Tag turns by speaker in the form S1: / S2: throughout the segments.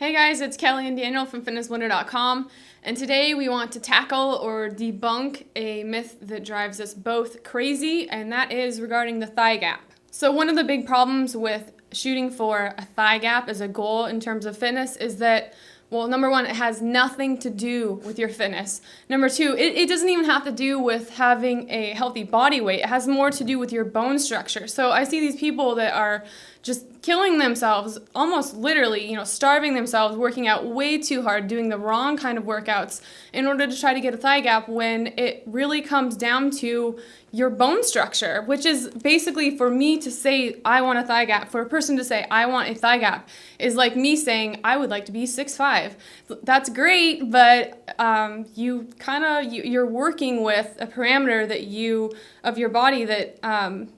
S1: Hey guys, it's Kelly and Daniel from fitnessblender.com, and today we want to tackle or debunk a myth that drives us both crazy, and that is regarding the thigh gap. So one of the big problems with shooting for a thigh gap as a goal in terms of fitness is that, well, number one, it has nothing to do with your fitness. Number two, it doesn't even have to do with having a healthy body weight. It has more to do with your bone structure. So I see these people that are just killing themselves, almost literally, starving themselves, working out way too hard, doing the wrong kind of workouts in order to try to get a thigh gap when it really comes down to your bone structure, which is basically for me to say I want a thigh gap, for a person to say I want a thigh gap is like me saying I would like to be 6'5". That's great, but you're working with a parameter of your body that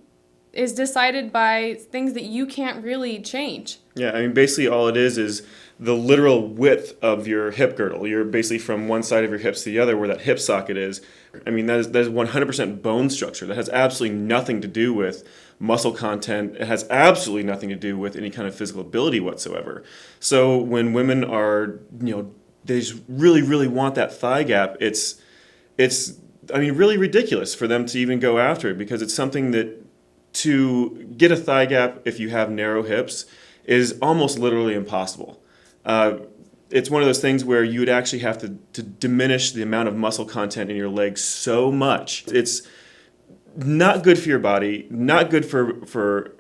S1: is decided by things that you can't really change.
S2: Yeah, I mean, basically all it is the literal width of your hip girdle. You're basically from one side of your hips to the other where that hip socket is. I mean, that is 100% bone structure. That has absolutely nothing to do with muscle content. It has absolutely nothing to do with any kind of physical ability whatsoever. So when women are, they just really, really want that thigh gap, it's really ridiculous for them to even go after it, because it's something that to get a thigh gap if you have narrow hips is almost literally impossible. It's one of those things where you would actually have to diminish the amount of muscle content in your legs so much. It's not good for your body, not good for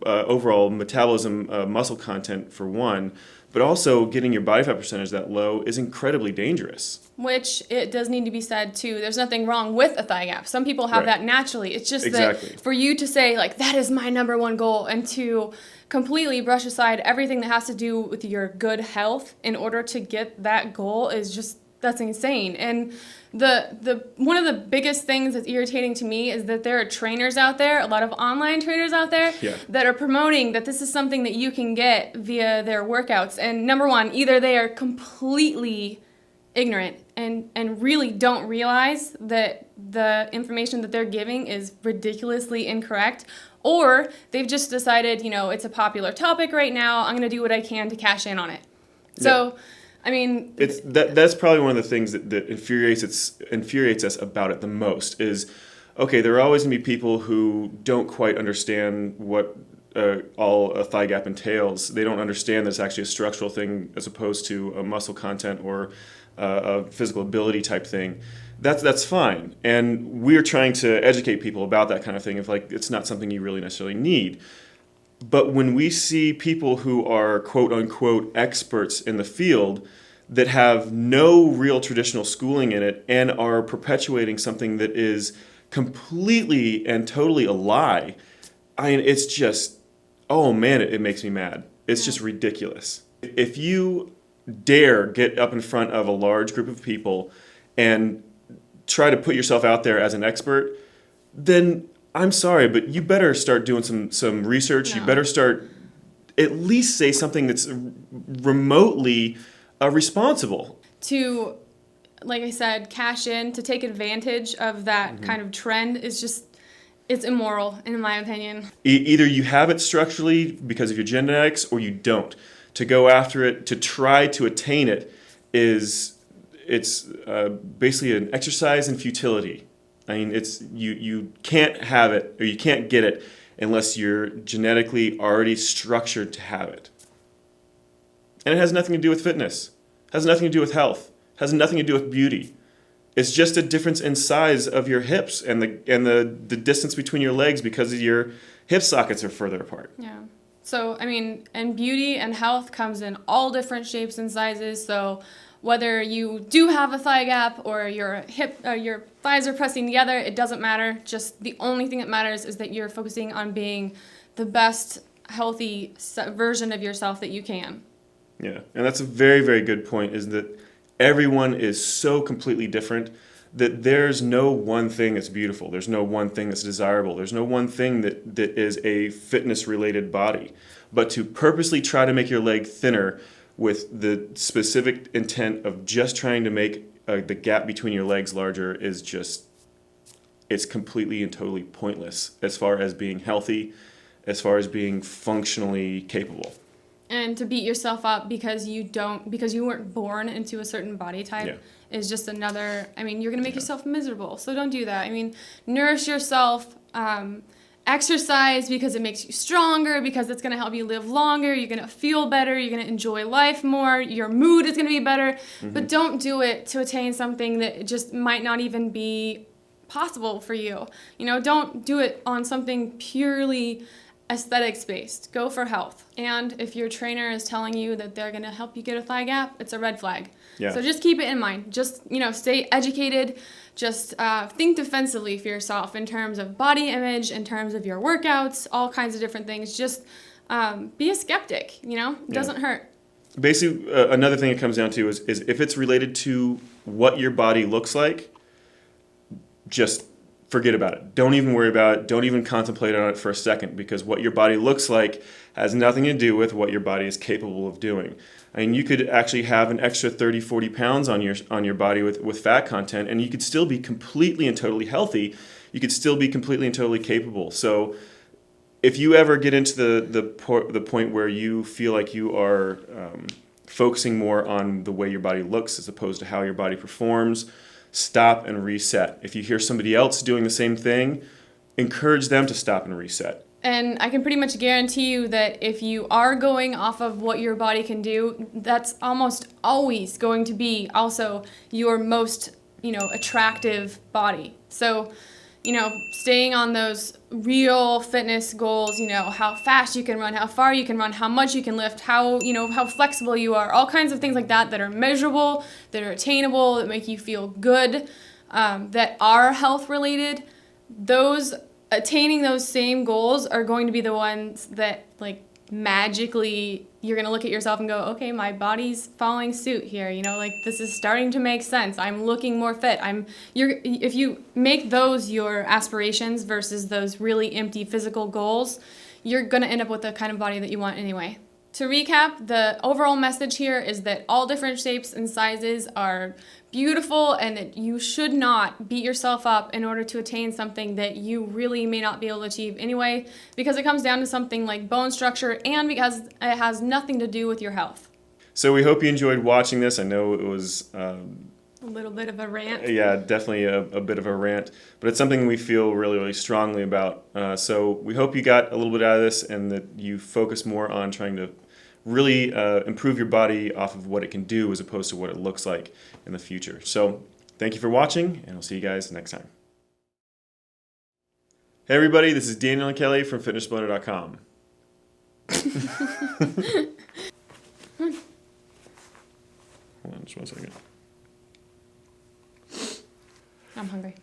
S2: overall metabolism, muscle content for one, but also getting your body fat percentage that low is incredibly dangerous.
S1: Which it does need to be said too. There's nothing wrong with a thigh gap. Some people have that naturally. It's just that for you to say like that is my number one goal and to completely brush aside everything that has to do with your good health in order to get that goal is just, that's insane. And the one of the biggest things that's irritating to me is that there are trainers out there, a lot of online trainers out there that are promoting that this is something that you can get via their workouts. And number one, either they are completely ignorant and really don't realize that the information that they're giving is ridiculously incorrect, or they've just decided, it's a popular topic right now, I'm going to do what I can to cash in on it. So, I mean...
S2: That's probably one of the things that infuriates us about it the most is, okay, there are always going to be people who don't quite understand what all a thigh gap entails. They don't understand that it's actually a structural thing as opposed to a muscle content or a physical ability type thing. That's fine, and we're trying to educate people about that kind of thing. If it's not something you really necessarily need. But when we see people who are quote unquote experts in the field that have no real traditional schooling in it and are perpetuating something that is completely and totally a lie, it's just, oh man, it makes me mad. It's just ridiculous. If you dare get up in front of a large group of people and try to put yourself out there as an expert, then I'm sorry, but you better start doing some research. No. You better start at least say something that's remotely responsible.
S1: To, like I said, cash in, to take advantage of that kind of trend is just, it's immoral, in my opinion.
S2: Either you have it structurally because of your genetics or you don't. To go after it, to try to attain it, it's basically an exercise in futility. I mean, you can't have it or you can't get it unless you're genetically already structured to have it. And it has nothing to do with fitness. It has nothing to do with health. It has nothing to do with beauty. It's just a difference in size of your hips and the distance between your legs because your hip sockets are further apart.
S1: Yeah. So, I mean, and beauty and health comes in all different shapes and sizes. So whether you do have a thigh gap or your thighs are pressing together, it doesn't matter. Just the only thing that matters is that you're focusing on being the best healthy version of yourself that you can.
S2: Yeah, and that's a very, very good point, is that everyone is so completely different that there's no one thing that's beautiful. There's no one thing that's desirable. There's no one thing that is a fitness-related body. But to purposely try to make your leg thinner with the specific intent of just trying to make the gap between your legs larger is just, it's completely and totally pointless as far as being healthy, as far as being functionally capable.
S1: And to beat yourself up because you weren't born into a certain body type is just another, I mean, you're going to make yourself miserable. So don't do that. I mean, nourish yourself, exercise because it makes you stronger, because it's going to help you live longer. You're going to feel better. You're going to enjoy life more. Your mood is going to be better. But don't do it to attain something that just might not even be possible for you. You know, don't do it on something purely aesthetics based. Go for health. And if your trainer is telling you that they're going to help you get a thigh gap, it's a red flag. So just keep it in mind. Just, you know, stay educated. Just think defensively for yourself in terms of body image, in terms of your workouts, all kinds of different things. Just be a skeptic, you know? It doesn't hurt.
S2: Basically, another thing it comes down to is if it's related to what your body looks like, just forget about it. Don't even worry about it. Don't even contemplate on it for a second, because what your body looks like has nothing to do with what your body is capable of doing. I mean, you could actually have an extra 30, 40 pounds on your body with fat content, and you could still be completely and totally healthy. You could still be completely and totally capable. So if you ever get into the point where you feel like you are focusing more on the way your body looks as opposed to how your body performs, stop and reset. If you hear somebody else doing the same thing, encourage them to stop and reset.
S1: And I can pretty much guarantee you that if you are going off of what your body can do, that's almost always going to be also your most, you know, attractive body. So, you know, staying on those real fitness goals, you know, how fast you can run, how far you can run, how much you can lift, how, you know, how flexible you are, all kinds of things like that are measurable, that are attainable, that make you feel good, that are health related. Attaining those same goals are going to be the ones that, like, magically you're going to look at yourself and go, okay, my body's following suit here, you know, like, this is starting to make sense. I'm looking more fit. If you make those your aspirations versus those really empty physical goals, you're going to end up with the kind of body that you want anyway. To recap, the overall message here is that all different shapes and sizes are beautiful, and that you should not beat yourself up in order to attain something that you really may not be able to achieve anyway, because it comes down to something like bone structure and because it has nothing to do with your health.
S2: So we hope you enjoyed watching this. I know it was
S1: a little bit of a rant.
S2: Yeah, definitely a bit of a rant, but it's something we feel really, really strongly about. So we hope you got a little bit out of this and that you focus more on trying to really improve your body off of what it can do as opposed to what it looks like in the future. So thank you for watching, and I'll see you guys next time. Hey everybody, this is Daniel and Kelly from furnished.com. Hold on just 1 second.
S1: I'm hungry.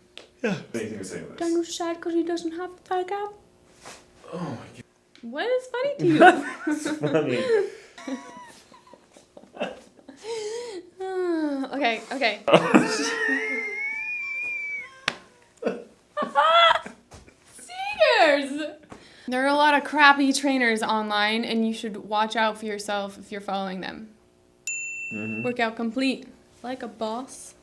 S2: Yeah. Anything to say about this?
S1: Daniel's sad because he doesn't have a thigh gap.
S2: Oh my god.
S1: What is funny to you?
S2: It's funny.
S1: Okay. Singers! There are a lot of crappy trainers online, and you should watch out for yourself if you're following them. Workout complete. Like a boss.